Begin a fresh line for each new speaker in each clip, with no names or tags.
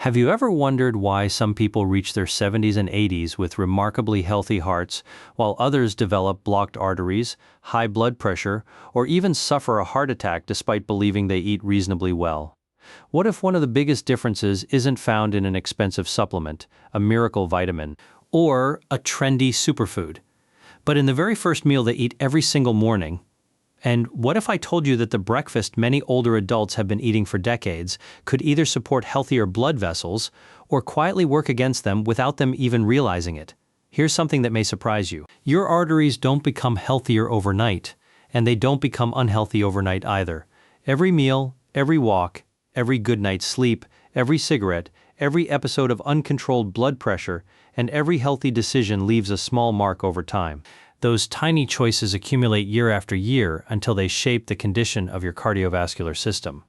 Have you ever wondered why some people reach their 70s and 80s with remarkably healthy hearts, while others develop blocked arteries, high blood pressure, or even suffer a heart attack despite believing they eat reasonably well? What if one of the biggest differences isn't found in an expensive supplement, a miracle vitamin, or a trendy superfood, but in the very first meal they eat every single morning? And what if I told you that the breakfast many older adults have been eating for decades could either support healthier blood vessels or quietly work against them without them even realizing it? Here's something that may surprise you. Your arteries don't become healthier overnight, and they don't become unhealthy overnight either. Every meal, every walk, every good night's sleep, every cigarette, every episode of uncontrolled blood pressure, and every healthy decision leaves a small mark over time. Those tiny choices accumulate year after year until they shape the condition of your cardiovascular system.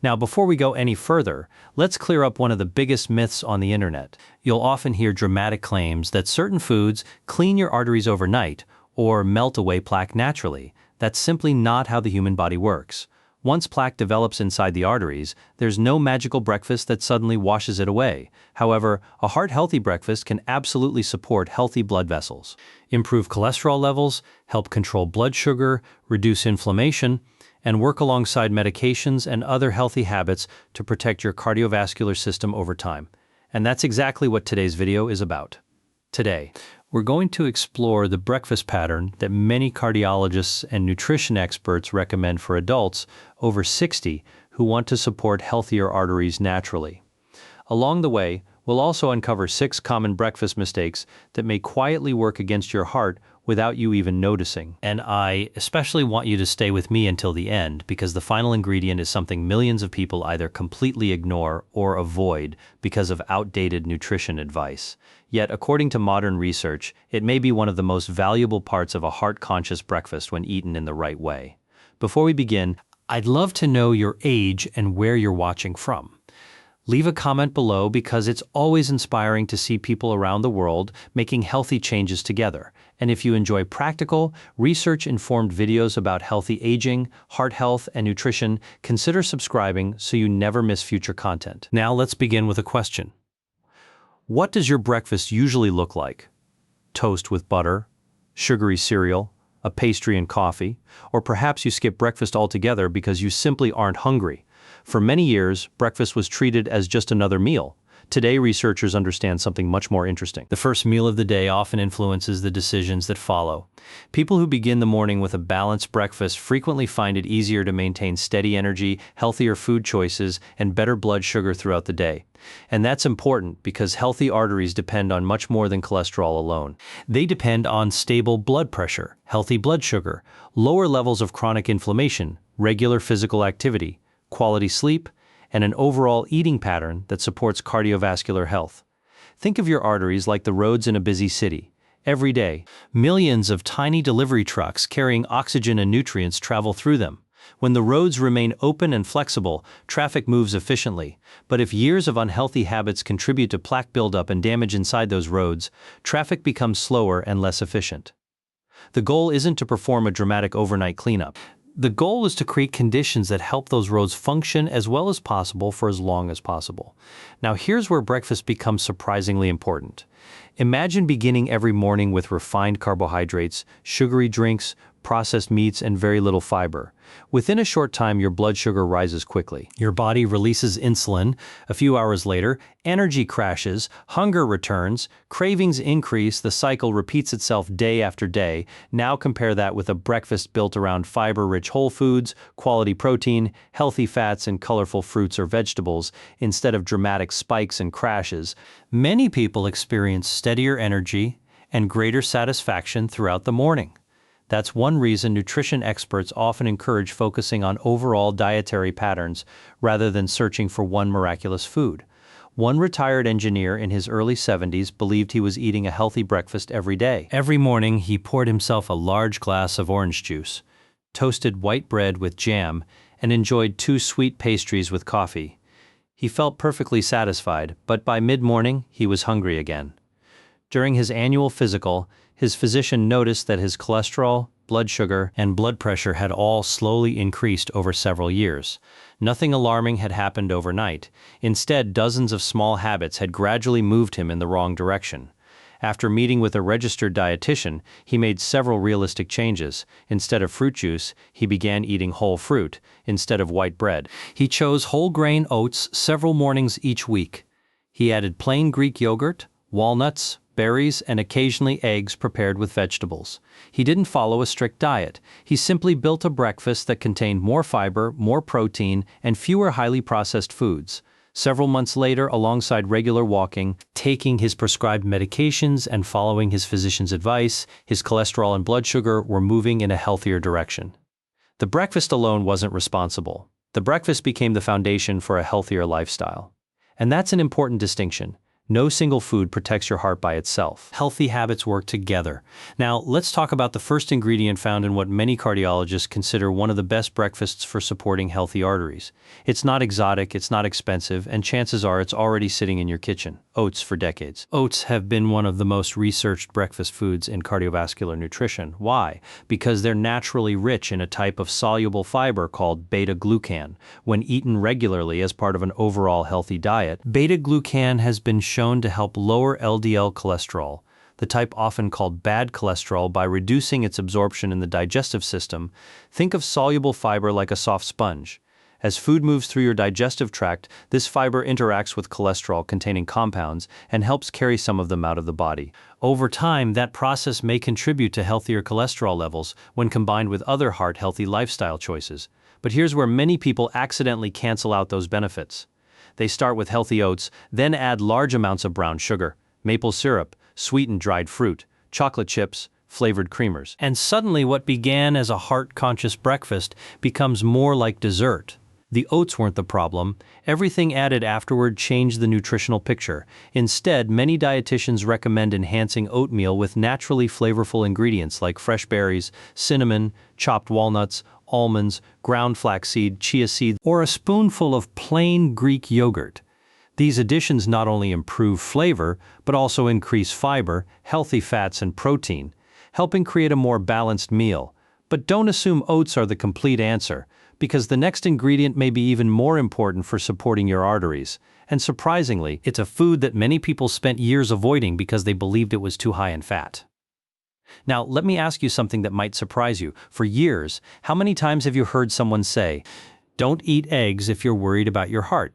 Now, before we go any further, let's clear up one of the biggest myths on the internet. You'll often hear dramatic claims that certain foods clean your arteries overnight or melt away plaque naturally. That's simply not how the human body works. Once plaque develops inside the arteries, there's no magical breakfast that suddenly washes it away. However, a heart-healthy breakfast can absolutely support healthy blood vessels, improve cholesterol levels, help control blood sugar, reduce inflammation, and work alongside medications and other healthy habits to protect your cardiovascular system over time. And that's exactly what today's video is about. Today, we're going to explore the breakfast pattern that many cardiologists and nutrition experts recommend for adults over 60 who want to support healthier arteries naturally. Along the way, we'll also uncover 6 common breakfast mistakes that may quietly work against your heart without you even noticing. And I especially want you to stay with me until the end, because the final ingredient is something millions of people either completely ignore or avoid because of outdated nutrition advice. Yet, according to modern research, it may be one of the most valuable parts of a heart-conscious breakfast when eaten in the right way. Before we begin, I'd love to know your age and where you're watching from. Leave a comment below, because it's always inspiring to see people around the world making healthy changes together. And if you enjoy practical, research-informed videos about healthy aging, heart health, and nutrition, consider subscribing so you never miss future content. Now let's begin with a question. What does your breakfast usually look like? Toast with butter, sugary cereal, a pastry and coffee, or perhaps you skip breakfast altogether because you simply aren't hungry. For many years, breakfast was treated as just another meal. Today, researchers understand something much more interesting. The first meal of the day often influences the decisions that follow. People who begin the morning with a balanced breakfast frequently find it easier to maintain steady energy, healthier food choices, and better blood sugar throughout the day. And that's important because healthy arteries depend on much more than cholesterol alone. They depend on stable blood pressure, healthy blood sugar, lower levels of chronic inflammation, regular physical activity, quality sleep, and an overall eating pattern that supports cardiovascular health. Think of your arteries like the roads in a busy city. Every day, millions of tiny delivery trucks carrying oxygen and nutrients travel through them. When the roads remain open and flexible, traffic moves efficiently. But if years of unhealthy habits contribute to plaque buildup and damage inside those roads, traffic becomes slower and less efficient. The goal isn't to perform a dramatic overnight cleanup. The goal is to create conditions that help those roads function as well as possible for as long as possible. Now, here's where breakfast becomes surprisingly important. Imagine beginning every morning with refined carbohydrates, sugary drinks, processed meats, and very little fiber. Within a short time, your blood sugar rises quickly. Your body releases insulin. A few hours later, energy crashes, hunger returns, cravings increase, the cycle repeats itself day after day. Now compare that with a breakfast built around fiber-rich whole foods, quality protein, healthy fats, and colorful fruits or vegetables, instead of dramatic spikes and crashes. Many people experience steadier energy and greater satisfaction throughout the morning. That's one reason nutrition experts often encourage focusing on overall dietary patterns rather than searching for one miraculous food. One retired engineer in his early 70s believed he was eating a healthy breakfast every day. Every morning, he poured himself a large glass of orange juice, toasted white bread with jam, and enjoyed 2 sweet pastries with coffee. He felt perfectly satisfied, but by mid-morning, he was hungry again. During his annual physical, his physician noticed that his cholesterol, blood sugar, and blood pressure had all slowly increased over several years. Nothing alarming had happened overnight. Instead, dozens of small habits had gradually moved him in the wrong direction. After meeting with a registered dietitian, he made several realistic changes. Instead of fruit juice, he began eating whole fruit. Instead of white bread, he chose whole grain oats several mornings each week. He added plain Greek yogurt, walnuts, berries, and occasionally eggs prepared with vegetables. He didn't follow a strict diet. He simply built a breakfast that contained more fiber, more protein, and fewer highly processed foods. Several months later, alongside regular walking, taking his prescribed medications, and following his physician's advice, his cholesterol and blood sugar were moving in a healthier direction. The breakfast alone wasn't responsible. The breakfast became the foundation for a healthier lifestyle. And that's an important distinction. No single food protects your heart by itself. Healthy habits work together. Now, let's talk about the first ingredient found in what many cardiologists consider one of the best breakfasts for supporting healthy arteries. It's not exotic, it's not expensive, and chances are it's already sitting in your kitchen. Oats for decades. Oats have been one of the most researched breakfast foods in cardiovascular nutrition. Why? Because they're naturally rich in a type of soluble fiber called Beta-Glucan. When eaten regularly as part of an overall healthy diet, Beta-Glucan has been shown to help lower LDL cholesterol, the type often called bad cholesterol, by reducing its absorption in the digestive system. Think of soluble fiber like a soft sponge. As food moves through your digestive tract, this fiber interacts with cholesterol-containing compounds and helps carry some of them out of the body. Over time, that process may contribute to healthier cholesterol levels when combined with other heart-healthy lifestyle choices. But here's where many people accidentally cancel out those benefits. They start with healthy oats, then add large amounts of brown sugar, maple syrup, sweetened dried fruit, chocolate chips, flavored creamers. And suddenly what began as a heart-conscious breakfast becomes more like dessert. The oats weren't the problem. Everything added afterward changed the nutritional picture. Instead, many dietitians recommend enhancing oatmeal with naturally flavorful ingredients like fresh berries, cinnamon, chopped walnuts, almonds, ground flaxseed, chia seed, or a spoonful of plain Greek yogurt. These additions not only improve flavor, but also increase fiber, healthy fats, and protein, helping create a more balanced meal. But don't assume oats are the complete answer, because the next ingredient may be even more important for supporting your arteries. And surprisingly, it's a food that many people spent years avoiding because they believed it was too high in fat. Now, let me ask you something that might surprise you. For years, how many times have you heard someone say, "Don't eat eggs if you're worried about your heart"?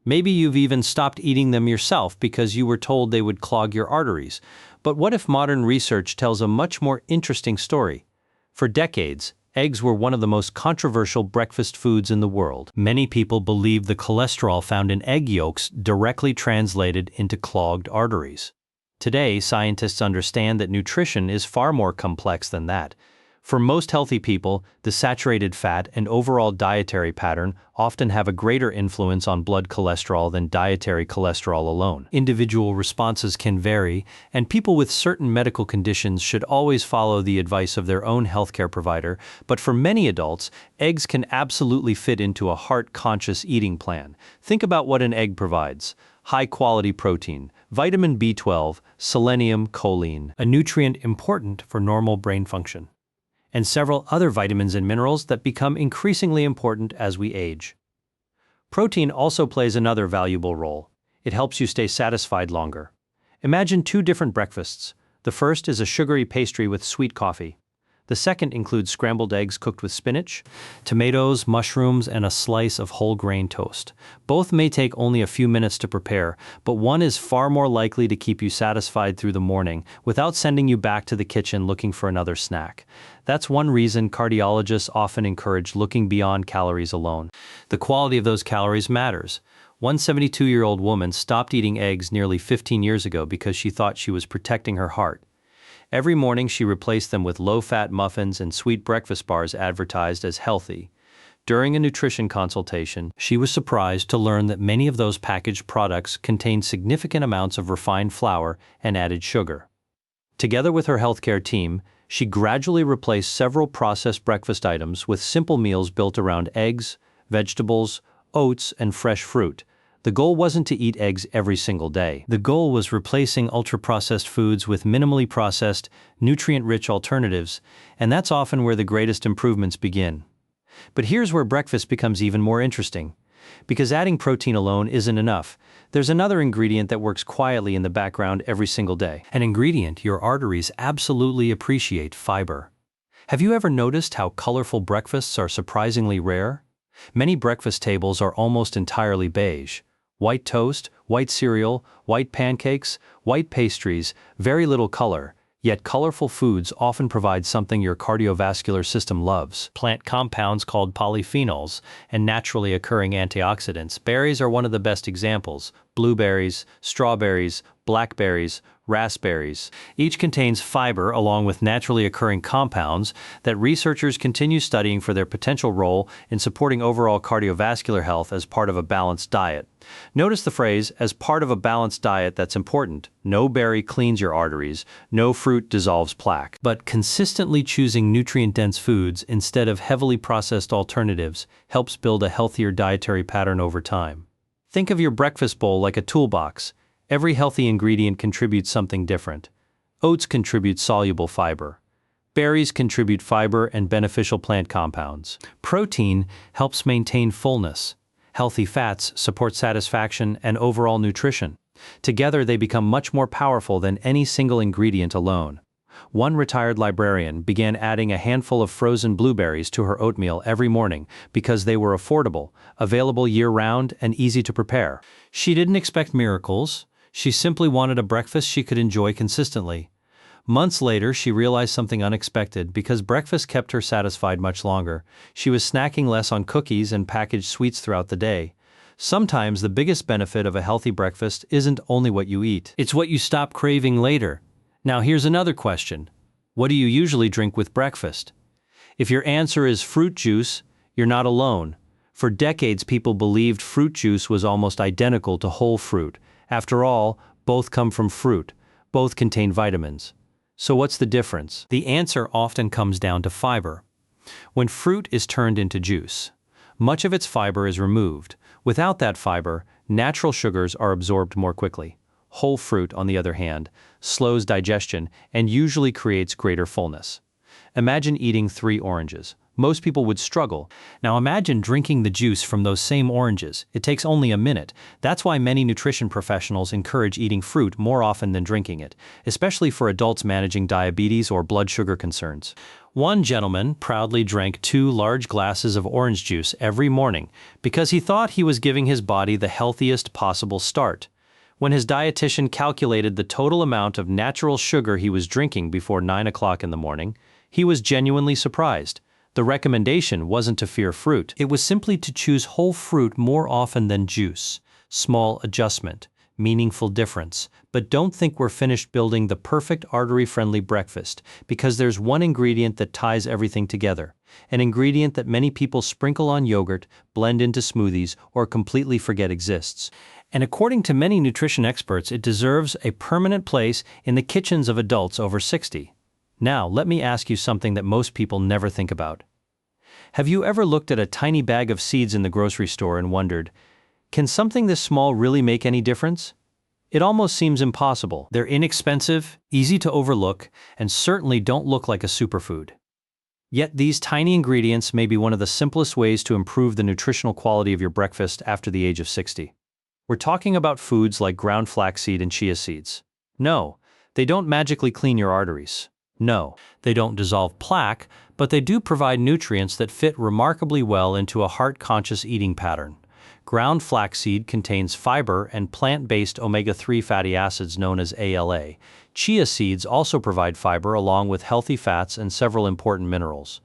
Maybe you've even stopped eating them yourself because you were told they would clog your arteries. But what if modern research tells a much more interesting story? For decades, eggs were one of the most controversial breakfast foods in the world. Many people believed the cholesterol found in egg yolks directly translated into clogged arteries. Today, scientists understand that nutrition is far more complex than that. For most healthy people, the saturated fat and overall dietary pattern often have a greater influence on blood cholesterol than dietary cholesterol alone. Individual responses can vary, and people with certain medical conditions should always follow the advice of their own healthcare provider, but for many adults, eggs can absolutely fit into a heart-conscious eating plan. Think about what an egg provides: high-quality protein, vitamin B12, selenium, choline, a nutrient important for normal brain function, and several other vitamins and minerals that become increasingly important as we age. Protein also plays another valuable role. It helps you stay satisfied longer. Imagine two different breakfasts. The first is a sugary pastry with sweet coffee. The second includes scrambled eggs cooked with spinach, tomatoes, mushrooms, and a slice of whole grain toast. Both may take only a few minutes to prepare, but one is far more likely to keep you satisfied through the morning without sending you back to the kitchen looking for another snack. That's one reason cardiologists often encourage looking beyond calories alone. The quality of those calories matters. One 72-year-old woman stopped eating eggs nearly 15 years ago because she thought she was protecting her heart. Every morning she replaced them with low-fat muffins and sweet breakfast bars advertised as healthy. During a nutrition consultation, she was surprised to learn that many of those packaged products contained significant amounts of refined flour and added sugar. Together with her healthcare team, she gradually replaced several processed breakfast items with simple meals built around eggs, vegetables, oats, and fresh fruit, The goal wasn't to eat eggs every single day. The goal was replacing ultra-processed foods with minimally processed, nutrient-rich alternatives, and that's often where the greatest improvements begin. But here's where breakfast becomes even more interesting. Because adding protein alone isn't enough, there's another ingredient that works quietly in the background every single day. An ingredient your arteries absolutely appreciate: fiber. Have you ever noticed how colorful breakfasts are surprisingly rare? Many breakfast tables are almost entirely beige. White toast, white cereal, white pancakes, white pastries, very little color. Yet colorful foods often provide something your cardiovascular system loves: plant compounds called polyphenols and naturally occurring antioxidants. Berries are one of the best examples. Blueberries, strawberries, blackberries, raspberries. Each contains fiber along with naturally occurring compounds that researchers continue studying for their potential role in supporting overall cardiovascular health as part of a balanced diet. Notice the phrase, as part of a balanced diet. That's important. No berry cleans your arteries, no fruit dissolves plaque. But consistently choosing nutrient-dense foods instead of heavily processed alternatives helps build a healthier dietary pattern over time. Think of your breakfast bowl like a toolbox. Every healthy ingredient contributes something different. Oats contribute soluble fiber. Berries contribute fiber and beneficial plant compounds. Protein helps maintain fullness. Healthy fats support satisfaction and overall nutrition. Together, they become much more powerful than any single ingredient alone. One retired librarian began adding a handful of frozen blueberries to her oatmeal every morning because they were affordable, available year-round, and easy to prepare. She didn't expect miracles. She simply wanted a breakfast she could enjoy consistently. Months later, she realized something unexpected. Because breakfast kept her satisfied much longer, she was snacking less on cookies and packaged sweets throughout the day. Sometimes the biggest benefit of a healthy breakfast isn't only what you eat, it's what you stop craving later. Now here's another question. What do you usually drink with breakfast? If your answer is fruit juice, you're not alone. For decades, people believed fruit juice was almost identical to whole fruit. After all, both come from fruit. Both contain vitamins. So what's the difference? The answer often comes down to fiber. When fruit is turned into juice, much of its fiber is removed. Without that fiber, natural sugars are absorbed more quickly. Whole fruit, on the other hand, slows digestion and usually creates greater fullness. Imagine eating 3 oranges. Most people would struggle. Now imagine drinking the juice from those same oranges. It takes only a minute. That's why many nutrition professionals encourage eating fruit more often than drinking it, especially for adults managing diabetes or blood sugar concerns. One gentleman proudly drank 2 large glasses of orange juice every morning because he thought he was giving his body the healthiest possible start. When his dietitian calculated the total amount of natural sugar he was drinking before 9 o'clock in the morning, he was genuinely surprised. The recommendation wasn't to fear fruit. It was simply to choose whole fruit more often than juice. Small adjustment, meaningful difference. But don't think we're finished building the perfect artery-friendly breakfast, because there's one ingredient that ties everything together. An ingredient that many people sprinkle on yogurt, blend into smoothies, or completely forget exists. And according to many nutrition experts, it deserves a permanent place in the kitchens of adults over 60. Now, let me ask you something that most people never think about. Have you ever looked at a tiny bag of seeds in the grocery store and wondered, can something this small really make any difference? It almost seems impossible. They're inexpensive, easy to overlook, and certainly don't look like a superfood. Yet these tiny ingredients may be one of the simplest ways to improve the nutritional quality of your breakfast after the age of 60. We're talking about foods like ground flaxseed and chia seeds. No, they don't magically clean your arteries. No, they don't dissolve plaque, but they do provide nutrients that fit remarkably well into a heart-conscious eating pattern. Ground flaxseed contains fiber and plant-based omega-3 fatty acids known as ALA. Chia seeds also provide fiber along with healthy fats and several important minerals.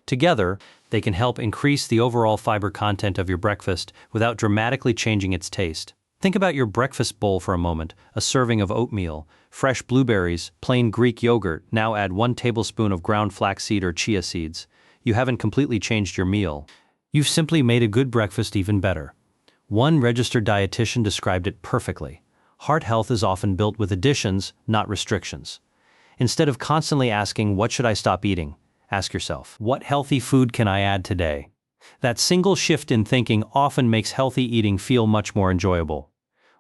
Together, they can help increase the overall fiber content of your breakfast without dramatically changing its taste. Think about your breakfast bowl for a moment: a serving of oatmeal, fresh blueberries, plain Greek yogurt. Now add 1 tablespoon of ground flaxseed or chia seeds. You haven't completely changed your meal. You've simply made a good breakfast even better. One registered dietitian described it perfectly. Heart health is often built with additions, not restrictions. Instead of constantly asking, what should I stop eating? Ask yourself, what healthy food can I add today? That single shift in thinking often makes healthy eating feel much more enjoyable.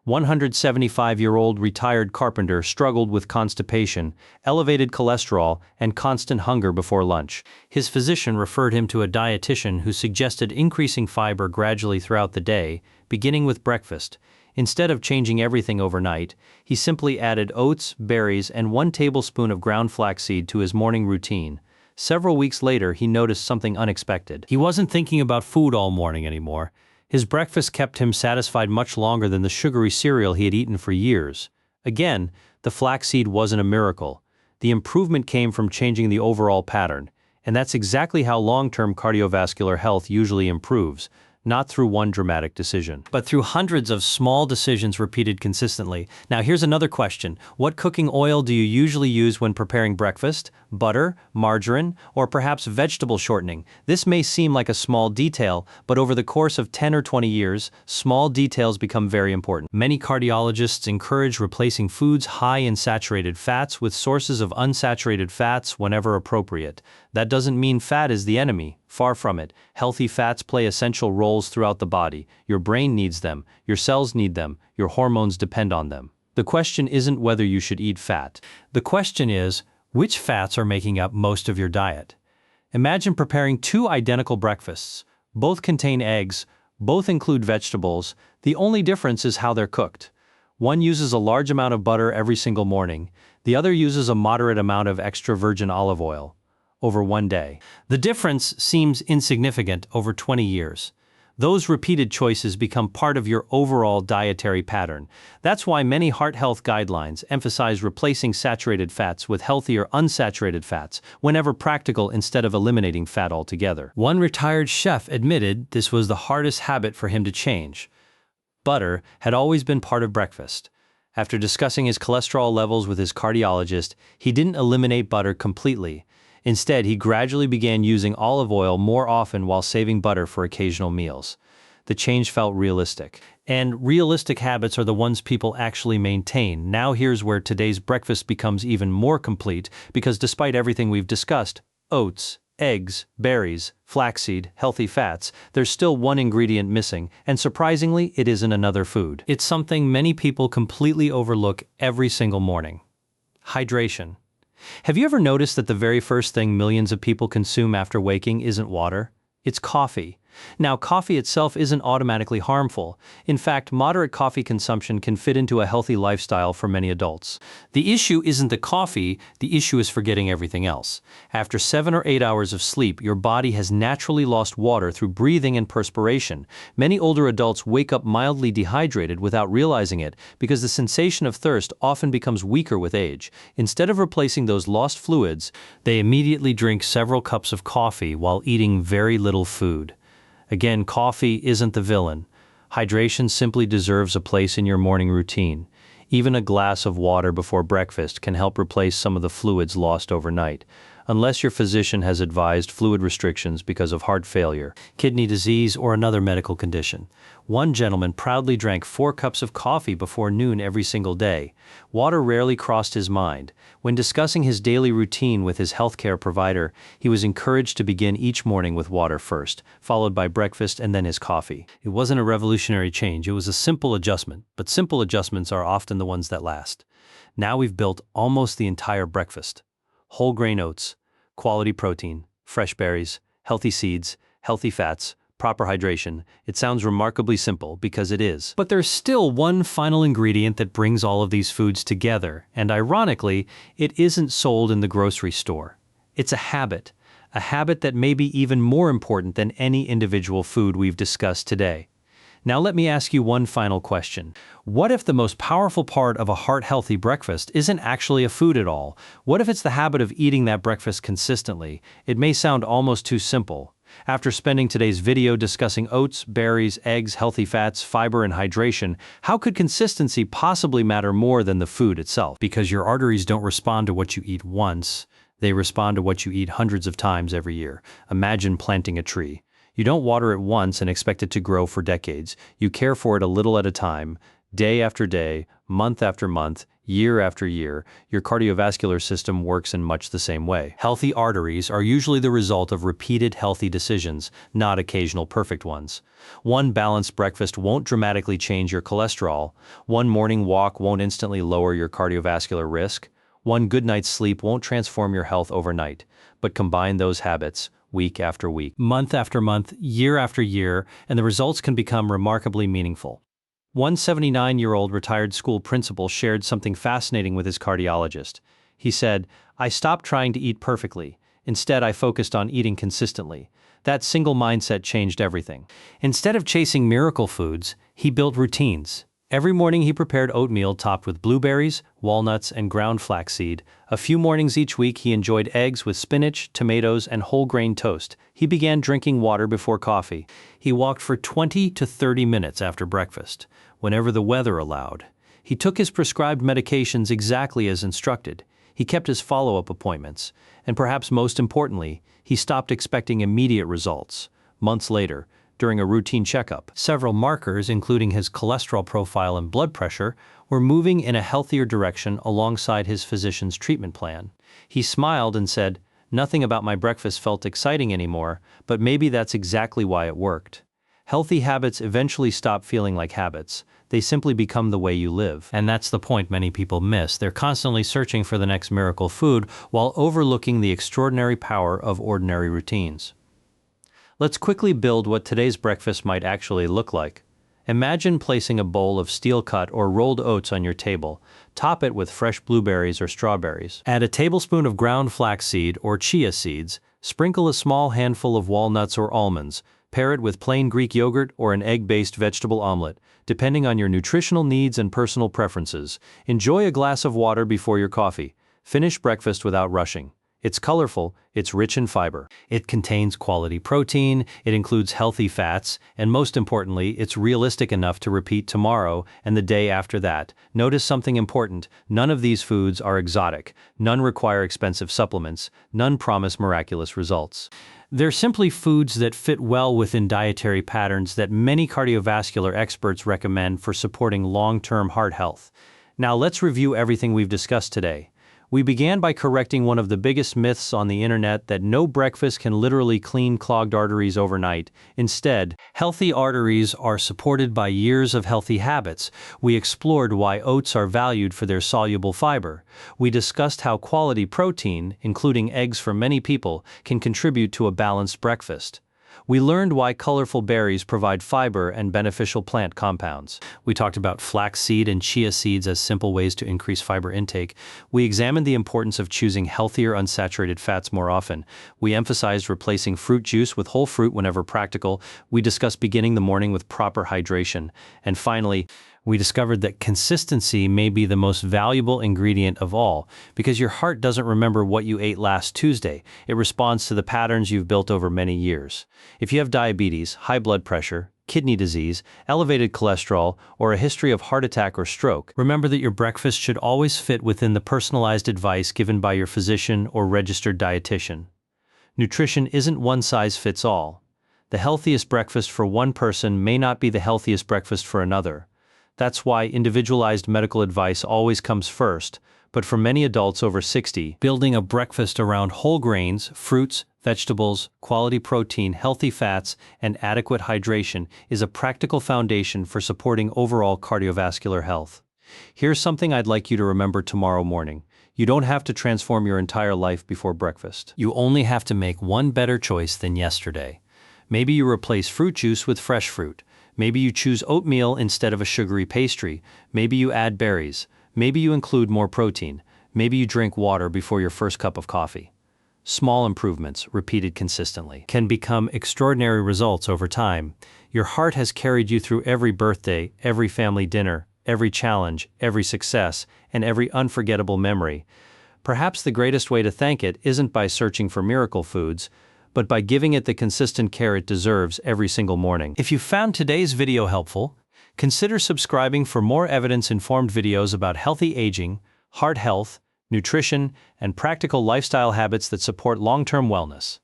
175-year-old retired carpenter struggled with constipation, elevated cholesterol, and constant hunger before lunch. His physician referred him to a dietitian who suggested increasing fiber gradually throughout the day, beginning with breakfast. Instead of changing everything overnight, he simply added oats, berries, and 1 tablespoon of ground flaxseed to his morning routine. Several weeks later, he noticed something unexpected. He wasn't thinking about food all morning anymore. His breakfast kept him satisfied much longer than the sugary cereal he had eaten for years. Again, the flaxseed wasn't a miracle. The improvement came from changing the overall pattern, and that's exactly how long-term cardiovascular health usually improves, not through one dramatic decision, but through hundreds of small decisions repeated consistently. Now here's another question. What cooking oil do you usually use when preparing breakfast? Butter, margarine, or perhaps vegetable shortening? This may seem like a small detail, but over the course of 10 or 20 years, small details become very important. Many cardiologists encourage replacing foods high in saturated fats with sources of unsaturated fats whenever appropriate. That doesn't mean fat is the enemy. Far from it. Healthy fats play essential roles throughout the body. Your brain needs them, your cells need them, your hormones depend on them. The question isn't whether you should eat fat. The question is, which fats are making up most of your diet? Imagine preparing 2 identical breakfasts. Both contain eggs, both include vegetables. The only difference is how they're cooked. One uses a large amount of butter every single morning. The other uses a moderate amount of extra virgin olive oil over one day. The difference seems insignificant over 20 years. Those repeated choices become part of your overall dietary pattern. That's why many heart health guidelines emphasize replacing saturated fats with healthier unsaturated fats whenever practical instead of eliminating fat altogether. One retired chef admitted this was the hardest habit for him to change. Butter had always been part of breakfast. After discussing his cholesterol levels with his cardiologist, he didn't eliminate butter completely. Instead, he gradually began using olive oil more often while saving butter for occasional meals. The change felt realistic. And realistic habits are the ones people actually maintain. Now here's where today's breakfast becomes even more complete, because despite everything we've discussed, oats, eggs, berries, flaxseed, healthy fats, there's still one ingredient missing, and surprisingly, it isn't another food. It's something many people completely overlook every single morning. Hydration. Have you ever noticed that the very first thing millions of people consume after waking isn't water? It's coffee. Now, coffee itself isn't automatically harmful. In fact, moderate coffee consumption can fit into a healthy lifestyle for many adults. The issue isn't the coffee, the issue is forgetting everything else. After 7 or 8 hours of sleep, your body has naturally lost water through breathing and perspiration. Many older adults wake up mildly dehydrated without realizing it because the sensation of thirst often becomes weaker with age. Instead of replacing those lost fluids, they immediately drink several cups of coffee while eating very little food. Again, coffee isn't the villain. Hydration simply deserves a place in your morning routine. Even a glass of water before breakfast can help replace some of the fluids lost overnight, unless your physician has advised fluid restrictions because of heart failure, kidney disease, or another medical condition. One gentleman proudly drank 4 cups of coffee before noon every single day. Water rarely crossed his mind. When discussing his daily routine with his healthcare provider, he was encouraged to begin each morning with water first, followed by breakfast and then his coffee. It wasn't a revolutionary change, it was a simple adjustment, but simple adjustments are often the ones that last. Now we've built almost the entire breakfast. Whole grain oats, quality protein, fresh berries, healthy seeds, healthy fats, proper hydration. It sounds remarkably simple because it is. But there's still one final ingredient that brings all of these foods together, and ironically, it isn't sold in the grocery store. It's a habit that may be even more important than any individual food we've discussed today. Now let me ask you one final question. What if the most powerful part of a heart-healthy breakfast isn't actually a food at all? What if it's the habit of eating that breakfast consistently? It may sound almost too simple. After spending today's video discussing oats, berries, eggs, healthy fats, fiber, and hydration, how could consistency possibly matter more than the food itself? Because your arteries don't respond to what you eat once, they respond to what you eat hundreds of times every year. Imagine planting a tree. You don't water it once and expect it to grow for decades. You care for it a little at a time, day after day, month after month, year after year, your cardiovascular system works in much the same way. Healthy arteries are usually the result of repeated healthy decisions, not occasional perfect ones. One balanced breakfast won't dramatically change your cholesterol. One morning walk won't instantly lower your cardiovascular risk. One good night's sleep won't transform your health overnight. But combine those habits week after week, month after month, year after year, and the results can become remarkably meaningful. One 79-year-old retired school principal shared something fascinating with his cardiologist. He said, "I stopped trying to eat perfectly. Instead, I focused on eating consistently. That single mindset changed everything." Instead of chasing miracle foods, he built routines. Every morning he prepared oatmeal topped with blueberries, walnuts, and ground flaxseed. A few mornings each week he enjoyed eggs with spinach, tomatoes, and whole grain toast. He began drinking water before coffee. He walked for 20 to 30 minutes after breakfast, whenever the weather allowed. He took his prescribed medications exactly as instructed. He kept his follow-up appointments. And perhaps most importantly, he stopped expecting immediate results. Months later, during a routine checkup, several markers, including his cholesterol profile and blood pressure, were moving in a healthier direction alongside his physician's treatment plan. He smiled and said, "Nothing about my breakfast felt exciting anymore, but maybe that's exactly why it worked." Healthy habits eventually stop feeling like habits. They simply become the way you live. And that's the point many people miss. They're constantly searching for the next miracle food while overlooking the extraordinary power of ordinary routines. Let's quickly build what today's breakfast might actually look like. Imagine placing a bowl of steel-cut or rolled oats on your table. Top it with fresh blueberries or strawberries. Add a tablespoon of ground flaxseed or chia seeds. Sprinkle a small handful of walnuts or almonds. Pair it with plain Greek yogurt or an egg-based vegetable omelet, depending on your nutritional needs and personal preferences. Enjoy a glass of water before your coffee. Finish breakfast without rushing. It's colorful, it's rich in fiber. It contains quality protein, it includes healthy fats, and most importantly, it's realistic enough to repeat tomorrow and the day after that. Notice something important: none of these foods are exotic, none require expensive supplements, none promise miraculous results. They're simply foods that fit well within dietary patterns that many cardiovascular experts recommend for supporting long-term heart health. Now let's review everything we've discussed today. We began by correcting one of the biggest myths on the internet, that no breakfast can literally clean clogged arteries overnight. Instead, healthy arteries are supported by years of healthy habits. We explored why oats are valued for their soluble fiber. We discussed how quality protein, including eggs for many people, can contribute to a balanced breakfast. We learned why colorful berries provide fiber and beneficial plant compounds. We talked about flaxseed and chia seeds as simple ways to increase fiber intake. We examined the importance of choosing healthier unsaturated fats more often. We emphasized replacing fruit juice with whole fruit whenever practical. We discussed beginning the morning with proper hydration. And finally, we discovered that consistency may be the most valuable ingredient of all, because your heart doesn't remember what you ate last Tuesday. It responds to the patterns you've built over many years. If you have diabetes, high blood pressure, kidney disease, elevated cholesterol, or a history of heart attack or stroke, remember that your breakfast should always fit within the personalized advice given by your physician or registered dietitian. Nutrition isn't one size fits all. The healthiest breakfast for one person may not be the healthiest breakfast for another. That's why individualized medical advice always comes first, but for many adults over 60, building a breakfast around whole grains, fruits, vegetables, quality protein, healthy fats, and adequate hydration is a practical foundation for supporting overall cardiovascular health. Here's something I'd like you to remember tomorrow morning. You don't have to transform your entire life before breakfast. You only have to make one better choice than yesterday. Maybe you replace fruit juice with fresh fruit. Maybe you choose oatmeal instead of a sugary pastry. Maybe you add berries. Maybe you include more protein. Maybe you drink water before your first cup of coffee. Small improvements, repeated consistently, can become extraordinary results over time. Your heart has carried you through every birthday, every family dinner, every challenge, every success, and every unforgettable memory. Perhaps the greatest way to thank it isn't by searching for miracle foods, but by giving it the consistent care it deserves every single morning. If you found today's video helpful, consider subscribing for more evidence-informed videos about healthy aging, heart health, nutrition, and practical lifestyle habits that support long-term wellness.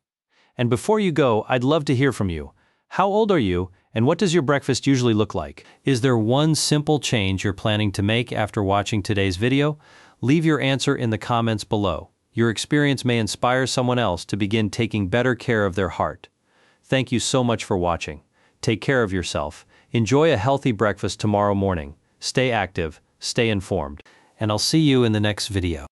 And before you go, I'd love to hear from you. How old are you, and what does your breakfast usually look like? Is there one simple change you're planning to make after watching today's video? Leave your answer in the comments below. Your experience may inspire someone else to begin taking better care of their heart. Thank you so much for watching. Take care of yourself. Enjoy a healthy breakfast tomorrow morning. Stay active, stay informed, and I'll see you in the next video.